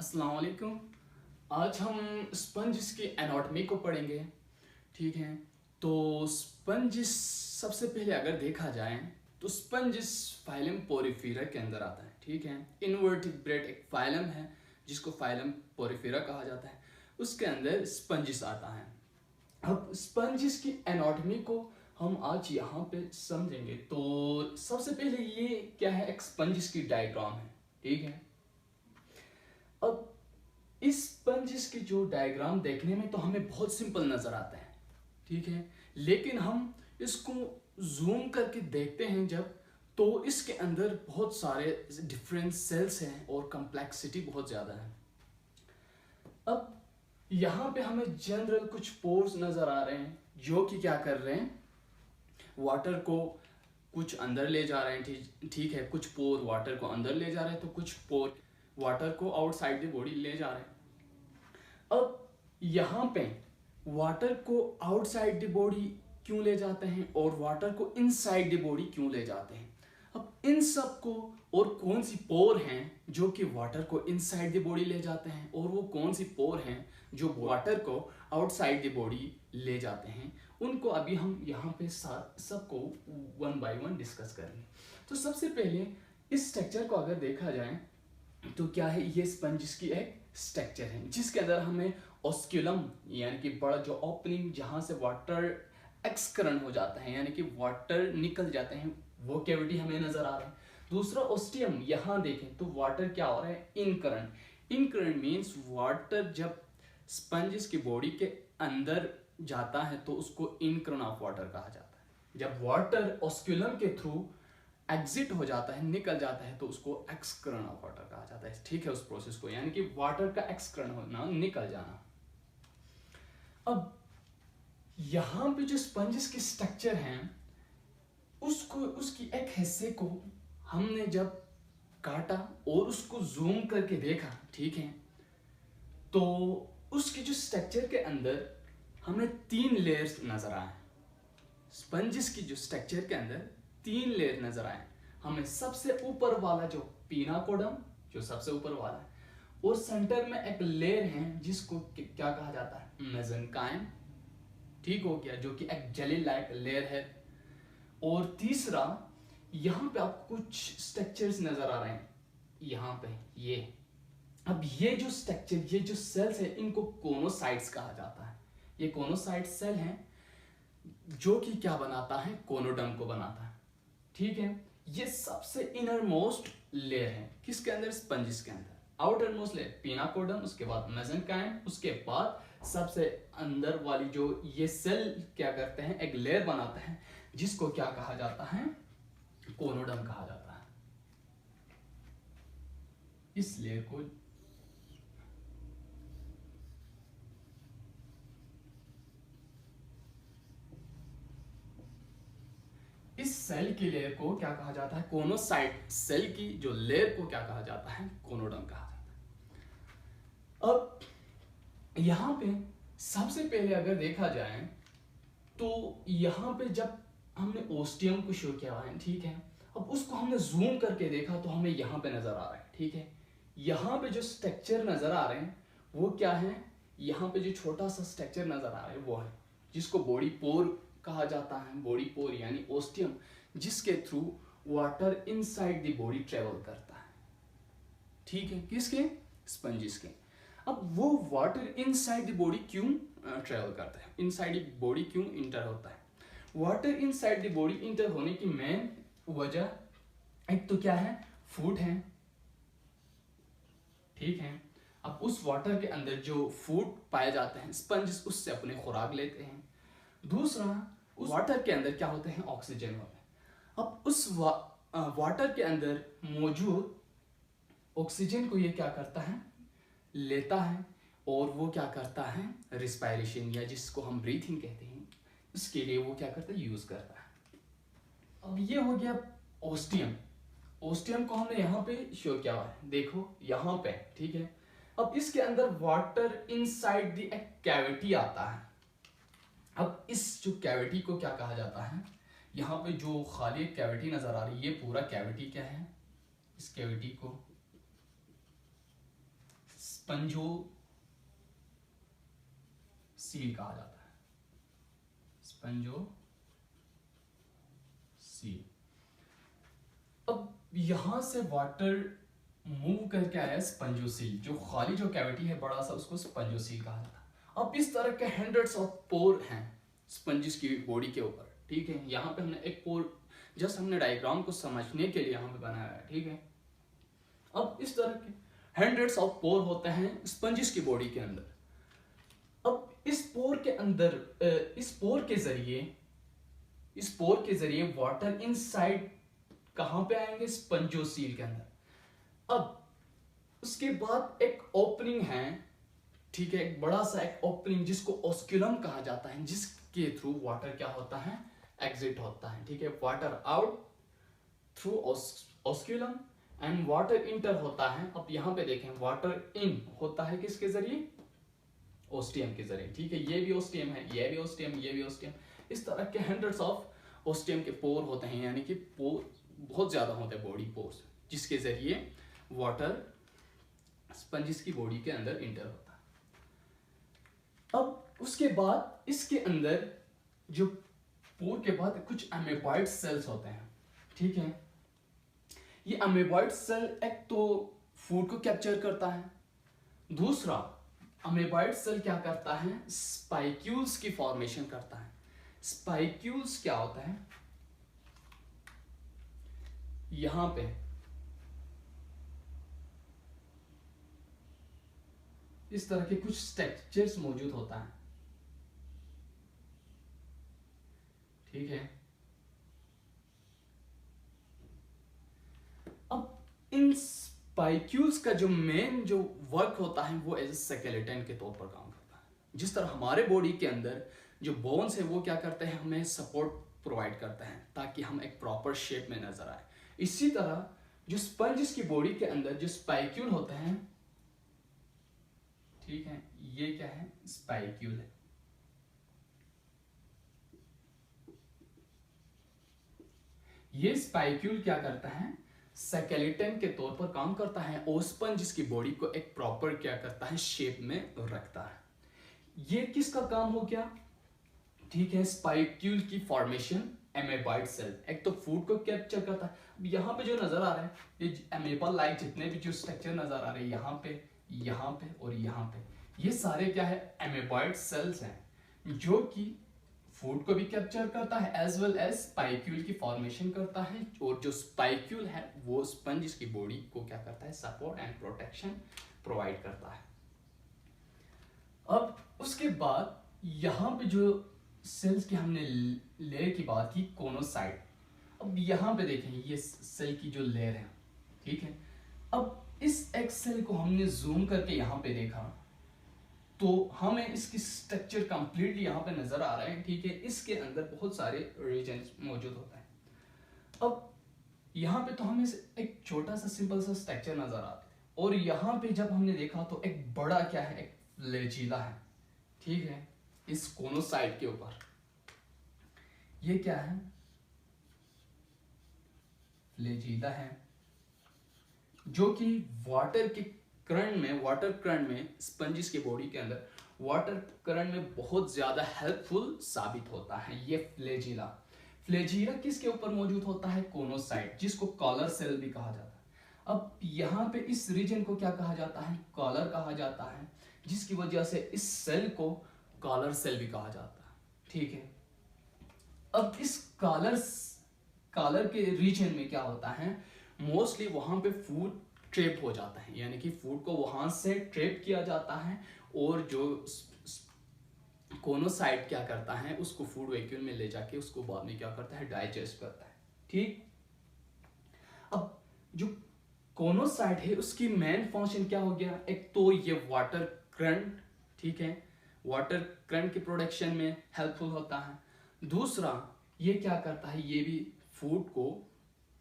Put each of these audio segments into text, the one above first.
अस्सलाम वालेकुम। आज हम स्पंजिस की एनाटॉमी को पढ़ेंगे। ठीक है, तो स्पंजिस सबसे पहले अगर देखा जाए तो स्पंजिस फाइलम पोरिफेरा के अंदर आता है। ठीक है, इनवर्टिब्रेट एक फाइलम है जिसको फाइलम पोरिफेरा कहा जाता है, उसके अंदर स्पंजिस आता है। अब स्पंजिस की एनाटॉमी को हम आज यहाँ पे समझेंगे। तो सबसे पहले ये क्या है, एक स्पंजिस की डायग्राम है। ठीक है, अब इस स्पंजिस की जो डायग्राम देखने में तो हमें बहुत सिंपल नजर आता है। ठीक है, लेकिन हम इसको जूम करके देखते हैं जब, तो इसके अंदर बहुत सारे डिफरेंट सेल्स हैं और कम्प्लेक्सिटी बहुत ज़्यादा है। अब यहाँ पे हमें जनरल कुछ पोर्स नज़र आ रहे हैं जो कि क्या कर रहे हैं, वाटर को कुछ अंदर ले जा रहे हैं। ठीक है, कुछ पोर वाटर को अंदर ले जा रहे हैं तो कुछ पोर वाटर को आउटसाइड द बॉडी ले जा रहे हैं। अब यहाँ पे वाटर को आउटसाइड द बॉडी क्यों ले जाते हैं और वाटर को इनसाइड द बॉडी क्यों ले जाते हैं। अब इन सब को और कौन सी पोर हैं जो कि वाटर को इनसाइड द बॉडी ले जाते हैं और वो कौन सी पोर हैं जो वाटर को आउटसाइड द बॉडी ले जाते हैं, उनको अभी हम यहाँ पे सबको वन बाय वन डिस्कस करेंगे। तो सबसे पहले इस स्ट्रक्चर को अगर देखा जाए तो क्या है, ये स्पंजिस की एक स्ट्रक्चर है जिसके अंदर हमें ऑस्क्यूलम यानी कि बड़ा जो ओपनिंग जहाँ से वाटर एक्सकरण हो जाता है यानी कि वाटर निकल जाते हैं, वो कैविटी हमें नजर आ रहा है। दूसरा ओस्टियम, यहाँ देखें तो वाटर क्या हो रहा है, इनकरण। इनकरण मीन्स वाटर जब स्पंजिस की बॉडी के अंदर जाता है तो उसको इनकरण ऑफ वाटर कहा जाता है। जब वाटर ऑस्क्यूलम के थ्रू एग्जिट हो जाता है, निकल जाता है, तो उसको एक्सकरण ऑफ वाटर कहा जाता है। ठीक है, उस प्रोसेस को यानी कि वाटर का एक्सकरण होना, निकल जाना। अब यहां पे जो स्पंजिस की स्ट्रक्चर है उसको, उसकी एक हिस्से को हमने जब काटा और उसको जूम करके देखा, ठीक है, तो उसकी जो स्ट्रक्चर के अंदर हमें 3 लेयर्स नजर आए। स्पंजिस की जो स्ट्रक्चर के अंदर 3 लेयर नजर आए हमें। सबसे ऊपर वाला जो पिनाकोडम, जो सबसे ऊपर वाला है, और सेंटर में एक लेयर है जिसको क्या कहा जाता है, मेसेंकाइम। ठीक हो गया, जो कि एक जेली लाइक लेयर है। और तीसरा, यहाँ पे आपको कुछ स्ट्रक्चर्स नजर आ रहे हैं, यहाँ पे ये। अब ये जो स्ट्रक्चर, ये जो सेल्स है, इनको कोनोसाइट्स कहा जाता है। ये कोनोसाइट सेल हैं जो कि क्या बनाता है, कोनोडम को बनाता है। ठीक है, ये सबसे इनर मोस्ट लेयर है किसके अंदर, स्पंजिस के अंदर। आउटर मोस्ट लेयर पिनाकोडम, उसके बाद मेसेंकाइम, उसके बाद सबसे अंदर वाली जो ये सेल क्या करते हैं, एक लेयर बनाते हैं जिसको क्या कहा जाता है, कोनोडम कहा जाता है। इस लेयर को इस सेल की लेयर को क्या कहा जाता है, कोनोसाइट सेल की जो लेयर को क्या कहा जाता है, कोनोडम कहा जाता है। अब यहां पे सबसे पहले अगर देखा जाए तो यहां पे जब हमने ओस्टियम को शो किया है, ठीक है, अब उसको हमने जूम करके देखा तो हमें यहां पे नजर आ रहा है। ठीक है, यहां पे जो स्ट्रक्चर नजर आ रहे हैं वो क्या है, यहां पे जो छोटा सा स्ट्रक्चर नजर आ रहा है वो है जिसको बॉडी पोर कहा जाता है। बॉडी पोर यानी ओस्टियम, जिसके through water inside the body travel करता है। ठीक है, किसके, स्पंजिस के। अब वो वाटर इनसाइड द बॉडी क्यों ट्रेवल करता है, इनसाइड द बॉडी क्यों इंटर होता है। Water inside the body inter होने की मेन वजह एक तो क्या है, फूड है। ठीक है, अब उस वाटर के अंदर जो फूड पाए जाते हैं, स्पंजिस उससे अपने खुराक लेते हैं। दूसरा, उस वाटर के अंदर क्या होते हैं, ऑक्सीजन होते हैं। अब उस वाटर के अंदर मौजूद ऑक्सीजन को ये क्या करता है, लेता है, और वो क्या करता है, रिस्पायरेशन या जिसको हम ब्रीथिंग कहते हैं, इसके लिए वो क्या करता है, यूज करता है। अब ये हो गया ओस्टियम। ओस्टियम को हमने यहाँ पे शो किया हुआ है, देखो यहाँ पे। ठीक है, अब इसके अंदर वाटर इनसाइड द एक कैविटी आता है। अब इस जो कैविटी को क्या कहा जाता है, यहाँ पे जो खाली कैविटी नजर आ रही है, ये पूरा कैविटी क्या है, इस कैविटी को स्पंजोसील कहा जाता है, स्पंजोसील। अब यहां से वाटर मूव करके आया स्पंजोसील, जो खाली जो कैविटी है बड़ा सा उसको स्पंजोसील कहा जाता है। अब इस तरह के हंड्रेड्स ऑफ पोर हैं स्पंजिस की बॉडी के ऊपर, ठीक है। यहाँ पे हमने एक पोर जस्ट हमने डायग्राम को समझने के लिए यहाँ पे बनाया है, ठीक है। अब इस तरह के हंड्रेड्स ऑफ पोर होते हैं स्पंजिस की बॉडी के अंदर। अब इस पोर के अंदर इस पोर के जरिए वाटर इनसाइड कहां पे आएंगे, स्पंजोसील के अंदर। अब उसके बाद एक ओपनिंग है, ठीक है, एक बड़ा सा एक ओपनिंग जिसको ऑस्क्यूलम कहा जाता है, जिसके थ्रू वाटर क्या होता है, एग्जिट होता है, ठीक है। Water out through osculum and water enter होता है। अब यहाँ पे देखें वाटर इन होता है किसके जरिए, ओस्टियम के जरिए, ठीक है। ये भी ओस्टियम है, ये भी ओस्टियम, ये भी ओस्टियम। इस तरह के हंड्रेड्स ऑफ ओस्टियम के पोर होते हैं, यानी कि पोर बहुत ज्यादा होते हैं, बॉडी पोर्स, जिसके जरिए वाटर स्पंजिस की बॉडी के अंदर इंटर होता है। अब उसके बाद इसके अंदर जो पोर के बाद कुछ अमीबाइड सेल्स होते हैं, ठीक है। ये अमीबाइड सेल एक तो फूड को कैप्चर करता है, दूसरा अमीबाइड सेल क्या करता है, स्पाइक्यूल्स की फॉर्मेशन करता है। स्पाइक्यूल्स क्या होता है, यहां पे इस तरह के कुछ स्ट्रक्चर्स मौजूद होता है, ठीक है। अब इन स्पाइक्यूल्स का जो मेन जो वर्क होता है वो एज स्केलेटन के तौर पर काम करता है। जिस तरह हमारे बॉडी के अंदर जो बोन्स है वो क्या करते हैं, हमें सपोर्ट प्रोवाइड करते हैं ताकि हम एक प्रॉपर शेप में नजर आए। इसी तरह जो स्पंजिस की बॉडी के अंदर जो स्पाइक्यूल होते हैं, ठीक है, ये क्या है, स्पाइक्यूल है। ये स्पाइक्यूल क्या करता है, स्केलेटन के तौर पर काम करता है और स्पंजिस की बॉडी को एक प्रॉपर क्या करता है, शेप में रखता है। ये किसका काम हो गया, ठीक है, स्पाइक्यूल की फॉर्मेशन एमेबाइड सेल एक तो फूड को कैप्चर करता है। अब यहाँ पे जो नजर आ रहा है ये एमेबा लाइक जितने भी जो स्ट्रक्चर नजर आ रहे हैं यहाँ पे और यहाँ पे, ये सारे क्या है, एमेबाइड सेल्स हैं जो कि फूड को भी कैप्चर करता है एज वेल एज स्पाइक्यूल की फॉर्मेशन करता है। और जो स्पाइक्यूल है वो स्पंज की बॉडी को क्या करता है, सपोर्ट एंड प्रोटेक्शन प्रोवाइड करता है। अब उसके बाद यहाँ पे जो सेल्स की हमने लेयर की बात की, कोनोसाइट। अब यहाँ पे देखें ये सेल की जो लेयर है, ठीक है। अब इस एक सेल को हमने जूम करके यहाँ पे देखा तो हमें इसकी स्ट्रक्चर कंप्लीटली यहाँ पे नजर आ रहा है, ठीक है। इसके अंदर बहुत सारे रीजन्स मौजूद होते हैं। अब यहाँ पे तो हमें एक छोटा सा सिंपल सा स्ट्रक्चर नजर आता है और यहाँ पे जब हमने देखा तो एक बड़ा क्या है, एक फ्लैजिला है, ठीक है, इस कोनोसाइट के ऊपर। ये क्या है, फ्लैजिला है, जो कि वाटर करंट में स्पंजिस की बॉडी के अंदर वाटर करंट में बहुत ज्यादा हेल्पफुल साबित होता है। ये फ्लैजिला किसके ऊपर मौजूद होता है, कोनोसाइट, जिसको कॉलर सेल भी कहा जाता है। अब यहाँ पे इस रीजन को क्या कहा जाता है, कॉलर कहा जाता है, जिसकी वजह से इस सेल को कॉलर सेल भी कहा जाता है, ठीक है। अब इस कॉलर के रीजन में क्या होता है, मोस्टली वहां पे फूड ट्रैप हो जाता है, यानी कि फूड को वहां से ट्रैप किया जाता है और जो कोनोसाइट क्या करता है, उसको फूड वैक्यूल में ले जाके उसको बाद में क्या करता है, डाइजेस्ट करता है, ठीक। अब जो कोनोसाइट है उसकी मेन फंक्शन क्या हो गया, एक तो ये वाटर करंट, ठीक है, वाटर करंट के प्रोडक्शन में हेल्पफुल होता है। दूसरा ये क्या करता है, ये भी फूड को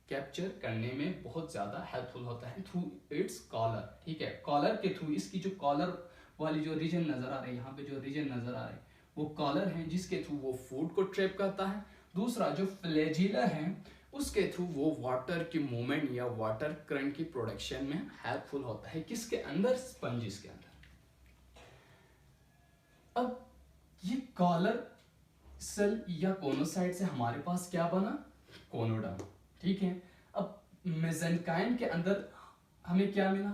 कैप्चर करने में बहुत ज्यादा हेल्पफुल होता है थ्रू इट्स कॉलर, ठीक है। कॉलर के थ्रू इसकी जो कॉलर वाली जो रीजन नजर आ रही है, यहाँ पे जो रीजन नजर आ रहे हैं वो कॉलर है, जिसके थ्रू वो फूड को ट्रैप करता है। दूसरा जो फ्लैजिला है उसके थ्रू वो वाटर की मूवमेंट या वाटर करंट की प्रोडक्शन में हेल्पफुल होता है। किसके अंदर? स्पंजिस के अंदर। अब ये कॉलर सेल या कोनोसाइट से हमारे पास क्या बना? कोनोडर्म। ठीक है। अब मेसेंकाइम के अंदर हमें क्या मिला?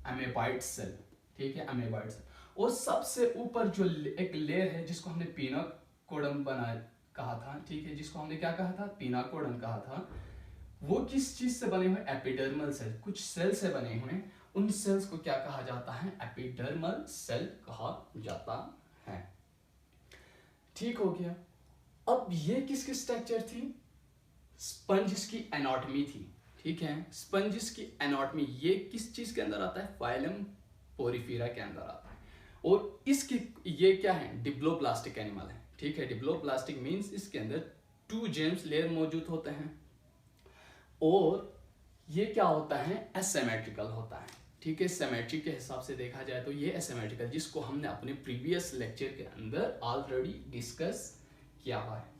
Amoeboid cell. ठीक है, अमीबाइड सेल। और सबसे ऊपर जो एक लेयर है जिसको हमने पिनाकोडम कहा था, ठीक है, जिसको हमने क्या कहा था? पिनाकोडम कहा था। वो किस चीज से बने हुए? Epidermal cell. कुछ सेल से बने हुए। उन सेल्स को क्या कहा जाता है? एपिडर्मल सेल कहा जाता है। ठीक हो गया। अब ये किसकी स्ट्रक्चर थी? स्पंजिस की एनाटॉमी थी। ठीक है, स्पंजिस की एनाटॉमी ये किस चीज के अंदर आता है? फाइलम पोरिफेरा के अंदर आता है। और इसकी ये क्या है? डिप्लोप्लास्टिक एनिमल है। ठीक है, डिप्लोप्लास्टिक मींस इसके अंदर 2 जेम्स लेयर मौजूद होते हैं और ये क्या होता है? एसिमेट्रिकल होता है। ठीक है, सिमेट्री के हिसाब से देखा जाए तो ये एसिमेट्रिकल, जिसको हमने अपने प्रीवियस लेक्चर के अंदर ऑलरेडी डिस्कस किया हुआ है।